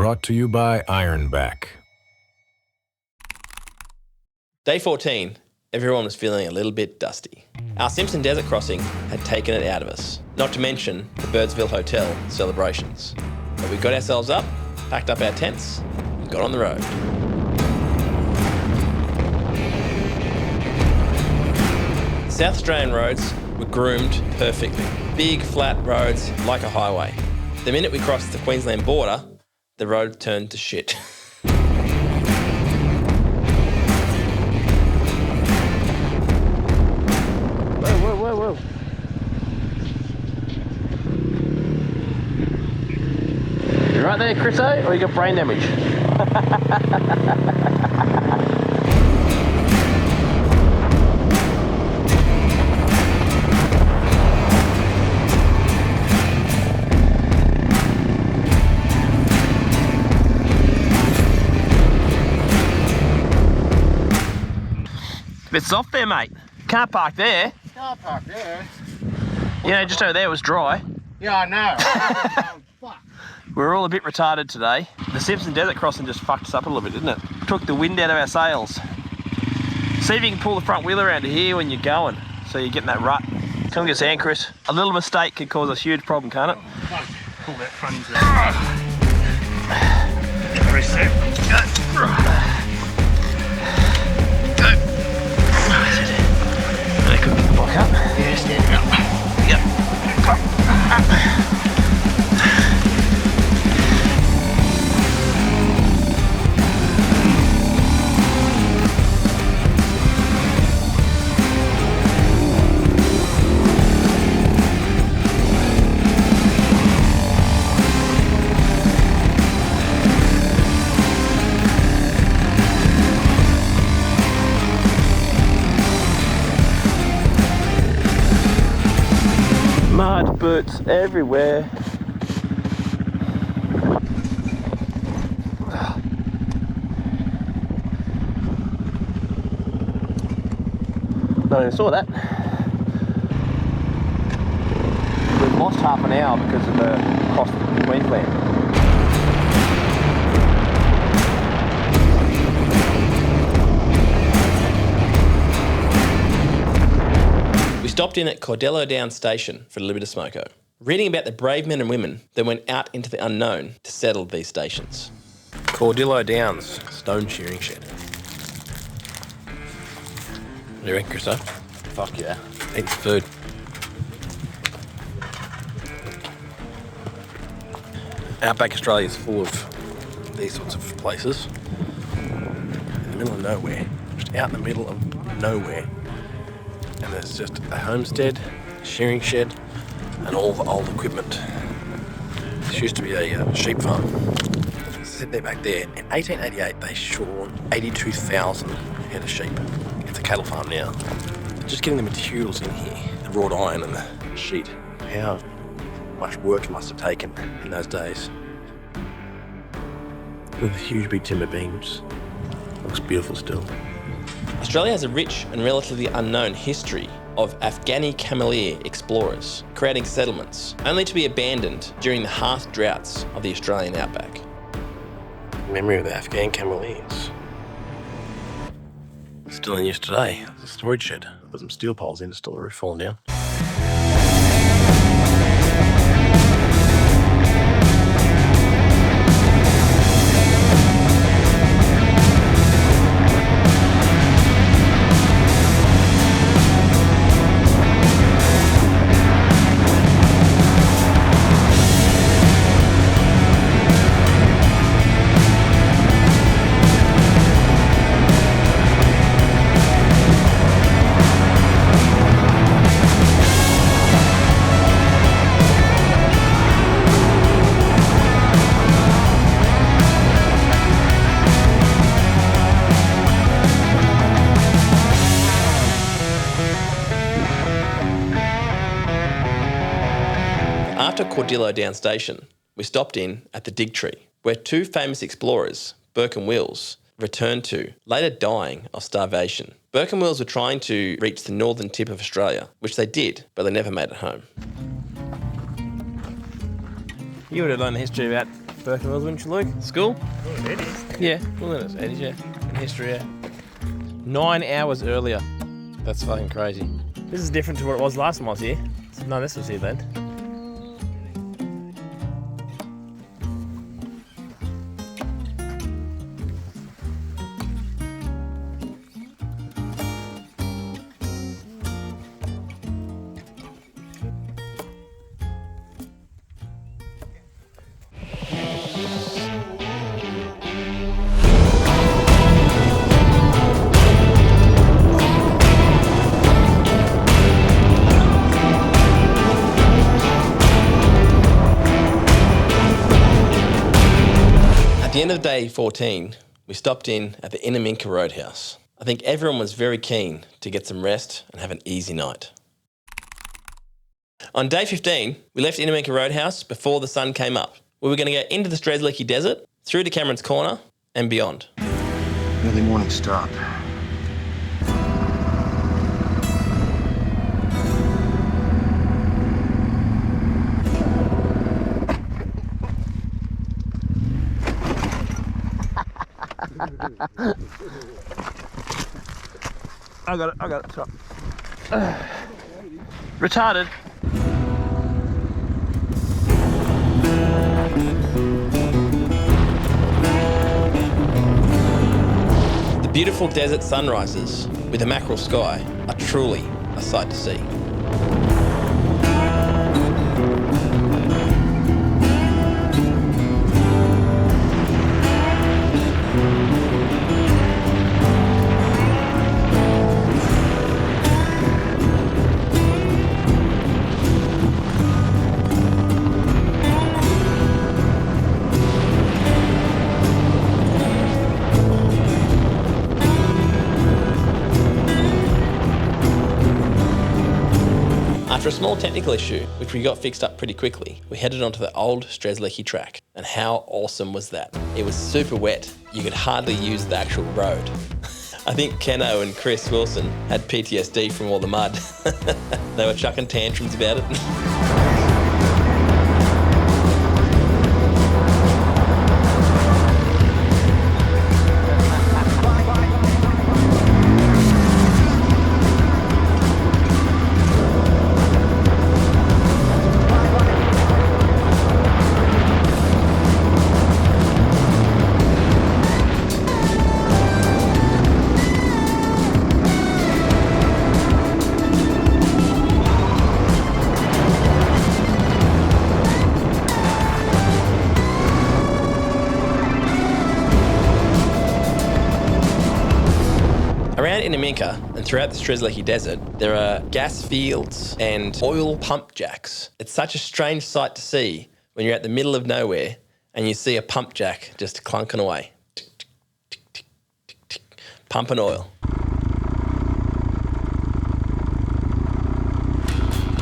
brought to you by Ironback. Day 14, everyone was feeling a little bit dusty. Our Simpson Desert crossing had taken it out of us, not to mention the Birdsville Hotel celebrations. But we got ourselves up, packed up our tents, and got on the road. South Australian roads were groomed perfectly. Big, flat roads like a highway. The minute we crossed the Queensland border, the road turned to shit. Whoa. You right there, Chriso, or you got brain damage? Bit soft there, mate. Can't park there. Can't park there. You know, just over there was dry. Yeah, I know. Fuck. We're all a bit retarded today. The Simpson Desert crossing just fucked us up a little bit, didn't it? Took the wind out of our sails. See if you can pull the front wheel around to here when you're going, so you're getting that rut. Come and get sand, Chris. A little mistake could cause us a huge problem, can't it? Pull that front into that. Get Chris there. They could get the block up. Yeah, stand up. Yep. Mud boots everywhere. No, I saw that. We've lost half an hour because of the cross to Queensland. We stopped in at Cordello Downs Station for a little bit of smoko, reading about the brave men and women that went out into the unknown to settle these stations. Cordello Downs stone shearing shed. What do you reckon, Christo? Fuck yeah. Eating some food. Outback Australia is full of these sorts of places. In the middle of nowhere. Just out in the middle of nowhere. And there's just a homestead, a shearing shed, and all the old equipment. This used to be a sheep farm. Sit there back there. In 1888, they shorn 82,000 head of sheep. It's a cattle farm now. Just getting the materials in here, the wrought iron and the sheet. How much work it must have taken in those days. With the huge big timber beams. Looks beautiful still. Australia has a rich and relatively unknown history of Afghani Camaraderie explorers creating settlements, only to be abandoned during the harsh droughts of the Australian outback. Memory of the Afghan Camaraderies. Still in use today. It's a storage shed. Put some steel poles in to stop the roof falling down. After Cordello Downs Station, we stopped in at the Dig Tree, where two famous explorers, Burke and Wills, returned to, later dying of starvation. Burke and Wills were trying to reach the northern tip of Australia, which they did, but they never made it home. You would have learned the history about Birkenwells, wouldn't you, Luke? School? Oh, it is. Yeah, we'll learn it, Eddie's, yeah. In history, yeah. 9 hours earlier. That's fucking crazy. This is different to what it was last time I was here. No, this was here then. At the end of day 14, we stopped in at the Innaminka Roadhouse. I think everyone was very keen to get some rest and have an easy night. On day 15, we left Innaminka Roadhouse before the sun came up. We were going to go into the Strzelecki Desert, through to Cameron's Corner and beyond. Early morning start. I got it, stop. Retarded. The beautiful desert sunrises with a mackerel sky are truly a sight to see. After a small technical issue, which we got fixed up pretty quickly, we headed onto the old Strzelecki track. And how awesome was that? It was super wet. You could hardly use the actual road. I think Keno and Chris Wilson had PTSD from all the mud. They were chucking tantrums about it. Around Innaminka and throughout the Strzelecki Desert, there are gas fields and oil pump jacks. It's such a strange sight to see when you're at the middle of nowhere and you see a pump jack just clunking away. Tick, tick, tick, tick, tick, tick, pumping oil.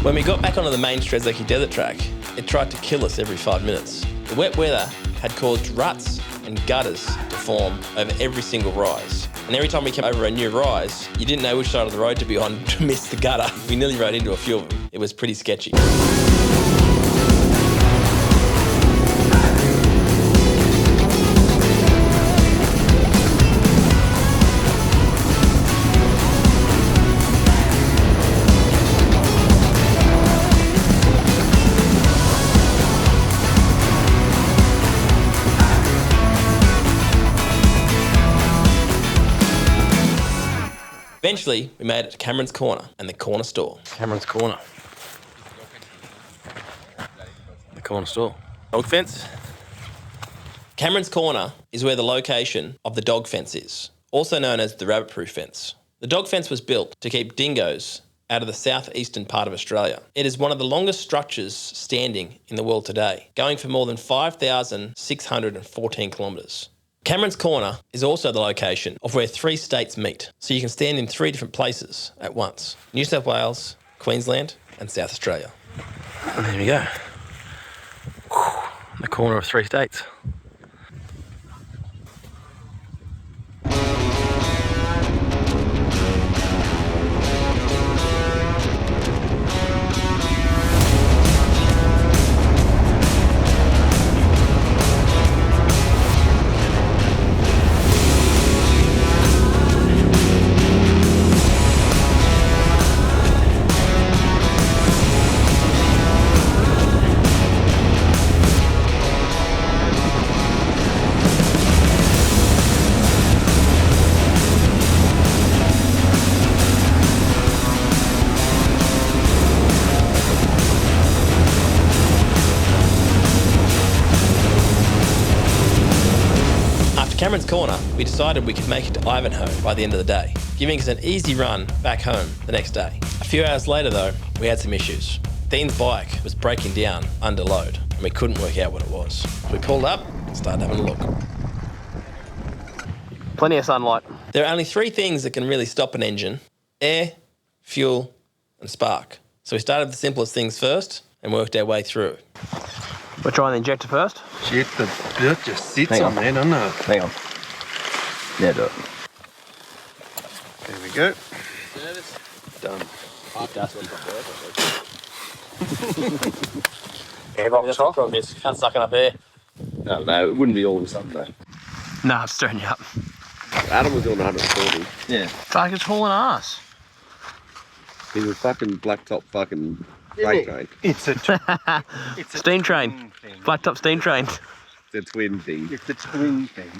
When we got back onto the main Strzelecki Desert track, it tried to kill us every 5 minutes. The wet weather had caused ruts and gutters to form over every single rise. And every time we came over a new rise, you didn't know which side of the road to be on to miss the gutter. We nearly rode into a few of them. It was pretty sketchy. Eventually, we made it to Cameron's Corner and the corner store. Cameron's Corner. The corner store. Dog fence. Cameron's Corner is where the location of the dog fence is, also known as the rabbit-proof fence. The dog fence was built to keep dingoes out of the southeastern part of Australia. It is one of the longest structures standing in the world today, going for more than 5,614 kilometres. Cameron's Corner is also the location of where 3 states meet, so you can stand in 3 different places at once: New South Wales, Queensland and South Australia. And there we go. The corner of 3 states. Cameron's Corner, we decided we could make it to Ivanhoe by the end of the day, giving us an easy run back home the next day. A few hours later though, we had some issues. Dean's bike was breaking down under load and we couldn't work out what it was. So we pulled up and started having a look. Plenty of sunlight. There are only 3 things that can really stop an engine: air, fuel and spark. So we started with the simplest things first and worked our way through. We're trying the injector first. Shit, the dirt just sits on there, doesn't it? Hang on. Yeah, do it. There we go. Done. That's the problem is, can't suck it up air. No, it wouldn't be all of a sudden though. Nah, it's stirring you up. Adam was doing 140. Yeah. Fuck, it's hauling ass. He's a fucking blacktop fucking freight train. It's a Steam train. Blacktop steam train. The twin thing. It's the twin thing.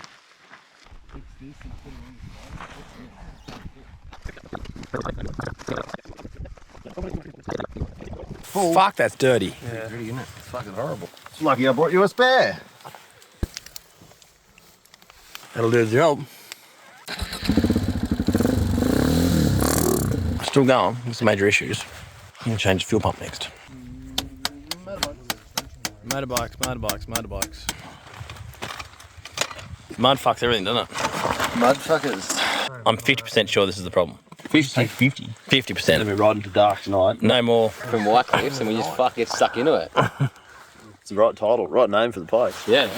Fuck, that's dirty. Yeah. Dirty, isn't it? Fucking horrible. It's lucky I brought you a spare. That'll do the job. Still going with some major issues. I'm gonna change the fuel pump next. Motorbikes. Mud fucks everything, doesn't it? Mudfuckers. I'm 50% sure this is the problem. 50. 50%. We're riding to dark tonight. No more. From White Cliffs and we just get stuck into it. It's the right title, right name for the place. Yeah.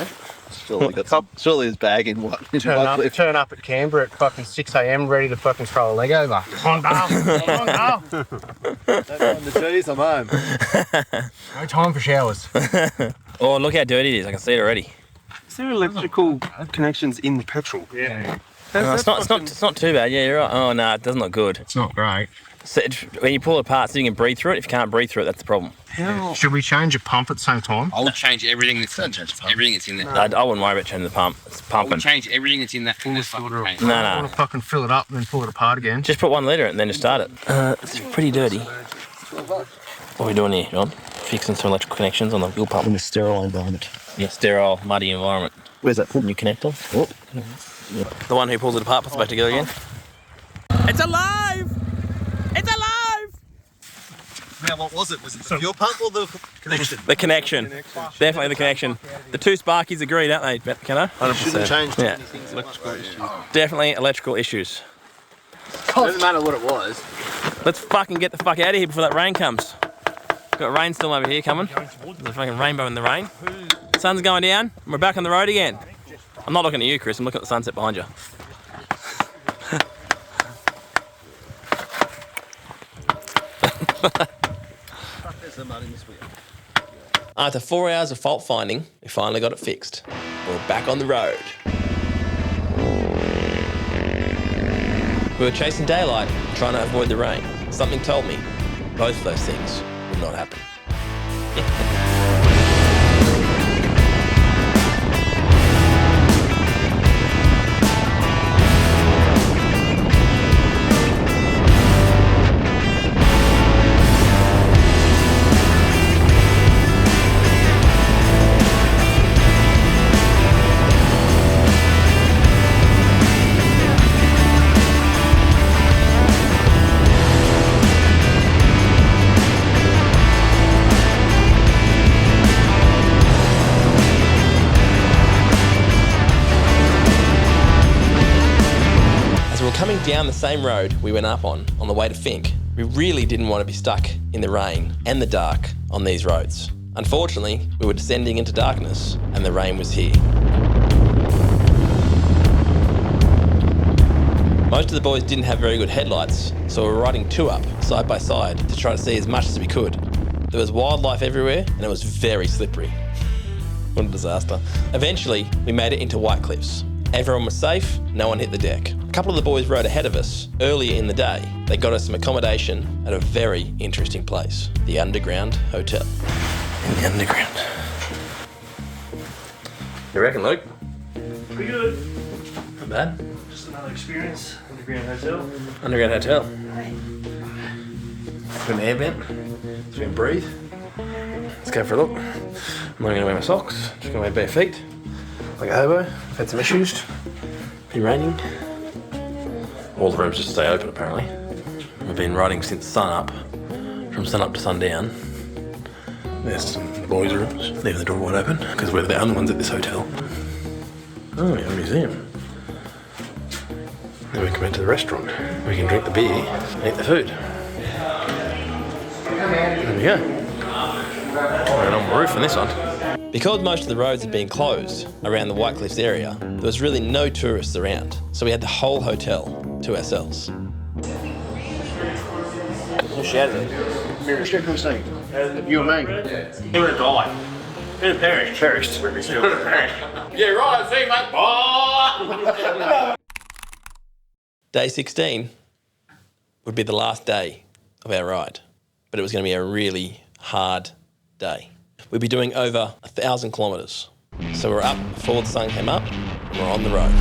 Surely there's bag in what? Turn up at Canberra at fucking 6 a.m. ready to fucking throw a leg over. Come on, Dale. Come on, Dale. The trees, I'm home. No time for showers. Oh, look how dirty it is. I can see it already. Is there electrical connections in the petrol? Yeah. No, it's not too bad. Yeah, you're right. Oh, no, it doesn't look good. It's not great. So when you pull it apart, so you can breathe through it. If you can't breathe through it, that's the problem. Should we change a pump at the same time? I will change everything that's in there. I wouldn't worry about changing the pump. It's I will pumping. change everything that's in that full fucking tank. No, I want to fucking fill it up and then pull it apart again. Just put 1 litre in it and then just start it. It's pretty dirty. What are we doing here, John? Fixing some electrical connections on the fuel pump. In a sterile environment. Yeah, sterile, muddy environment. Where's that? New connector. Oh. The one who pulls it apart, puts it back together again. It's alive! It's alive! Now, what was it? Was it the fuel pump or the connection? The connection. Definitely the connection. The 2 Sparkies agreed, don't they, Kenno? 100%. Changed Yeah. electrical issues. Definitely electrical issues. Doesn't matter what it was. Let's fucking get the fuck out of here before that rain comes. Got a rainstorm over here coming. There's a fucking rainbow in the rain. Sun's going down, and we're back on the road again. I'm not looking at you, Chris. I'm looking at the sunset behind you. After 4 hours of fault finding, we finally got it fixed. We're back on the road. We were chasing daylight, trying to avoid the rain. Something told me both of those things would not happen. Coming down the same road we went up on the way to Finke, we really didn't want to be stuck in the rain and the dark on these roads. Unfortunately, we were descending into darkness and the rain was here. Most of the boys didn't have very good headlights, so we were riding 2 up, side by side, to try to see as much as we could. There was wildlife everywhere and it was very slippery. What a disaster. Eventually, we made it into White Cliffs. Everyone was safe, no one hit the deck. A couple of the boys rode ahead of us. Earlier in the day, they got us some accommodation at a very interesting place, the Underground Hotel. In the Underground. You reckon, Luke? Pretty good. Not bad. Just another experience. Underground Hotel. Underground Hotel. Got an air vent, so we can breathe. Let's go for a look. I'm not going to wear my socks, just going to wear bare feet. like a hobo. Had some issues. Been raining. All the rooms just stay open apparently. We've been riding since sun up, from sun up to sundown. There's the boys' rooms, leaving the door wide open because we're the only ones at this hotel. Oh, we have a museum. Then we come into the restaurant. We can drink the beer and eat the food. There we go. We're on the roof on this one. Because most of the roads had been closed around the White Cliffs area, there was really no tourists around, so we had the whole hotel to ourselves. Who shouted it? You and me. He would have died. He would have perished. Perished. Yeah, right, see, mate. Oh! Day 16 would be the last day of our ride, but it was going to be a really hard day. We'd be doing over 1,000 kilometres. So we're up before the sun came up and we're on the road.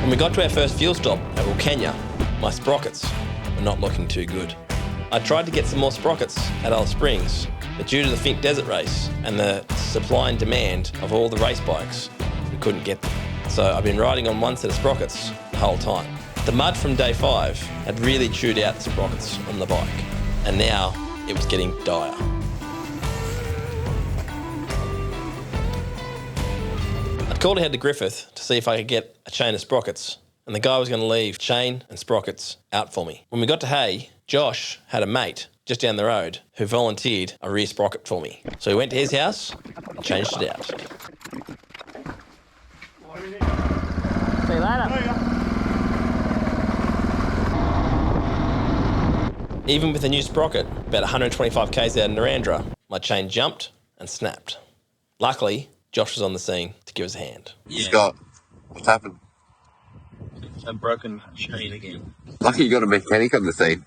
When we got to our first fuel stop at Wilcannia, my sprockets were not looking too good. I tried to get some more sprockets at Alice Springs, but due to the Finke Desert Race and the supply and demand of all the race bikes, we couldn't get them. So I've been riding on one set of sprockets the whole time. The mud from day 5 had really chewed out the sprockets on the bike, and now it was getting dire. I'd called ahead to Griffith to see if I could get a chain of sprockets, and the guy was going to leave chain and sprockets out for me. When we got to Hay, Josh had a mate just down the road who volunteered a rear sprocket for me. So we went to his house and changed it out. See you later. Even with a new sprocket, about 125 k's out of Narrandera, my chain jumped and snapped. Luckily, Josh was on the scene to give us a hand. Scott, what's happened? A broken chain again. Lucky you got a mechanic on the scene.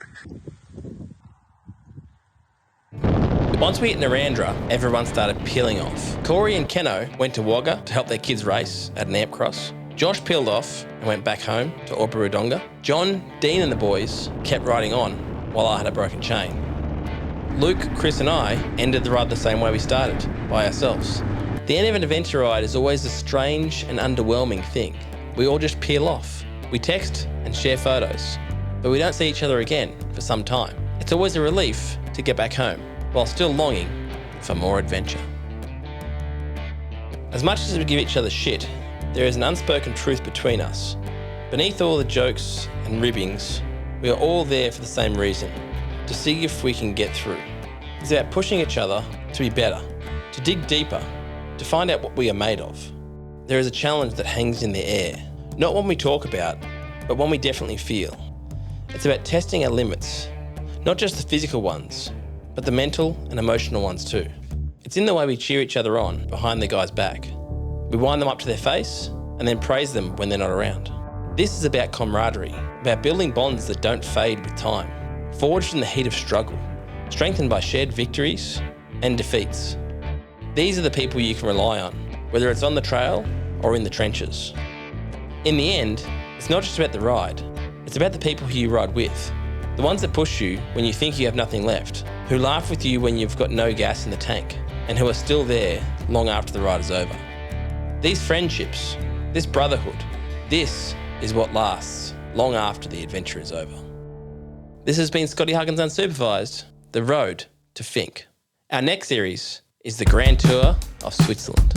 Once we hit Narrandera, everyone started peeling off. Corey and Keno went to Wagga to help their kids race at an amp cross. Josh peeled off and went back home to Oburudonga. John, Dean and the boys kept riding on while I had a broken chain. Luke, Chris and I ended the ride the same way we started, by ourselves. The end of an adventure ride is always a strange and underwhelming thing. We all just peel off. We text and share photos, but we don't see each other again for some time. It's always a relief to get back home, while still longing for more adventure. As much as we give each other shit, there is an unspoken truth between us. Beneath all the jokes and ribbings, we are all there for the same reason, to see if we can get through. It's about pushing each other to be better, to dig deeper, to find out what we are made of. There is a challenge that hangs in the air, not one we talk about, but one we definitely feel. It's about testing our limits, not just the physical ones, but the mental and emotional ones too. It's in the way we cheer each other on behind the guy's back. We wind them up to their face and then praise them when they're not around. This is about camaraderie, about building bonds that don't fade with time, forged in the heat of struggle, strengthened by shared victories and defeats. These are the people you can rely on, whether it's on the trail or in the trenches. In the end, it's not just about the ride, it's about the people who you ride with. The ones that push you when you think you have nothing left, who laugh with you when you've got no gas in the tank, and who are still there long after the ride is over. These friendships, this brotherhood, this is what lasts long after the adventure is over. This has been Scotty Huggins Unsupervised, The Road to Finke. Our next series is the Grand Tour of Switzerland.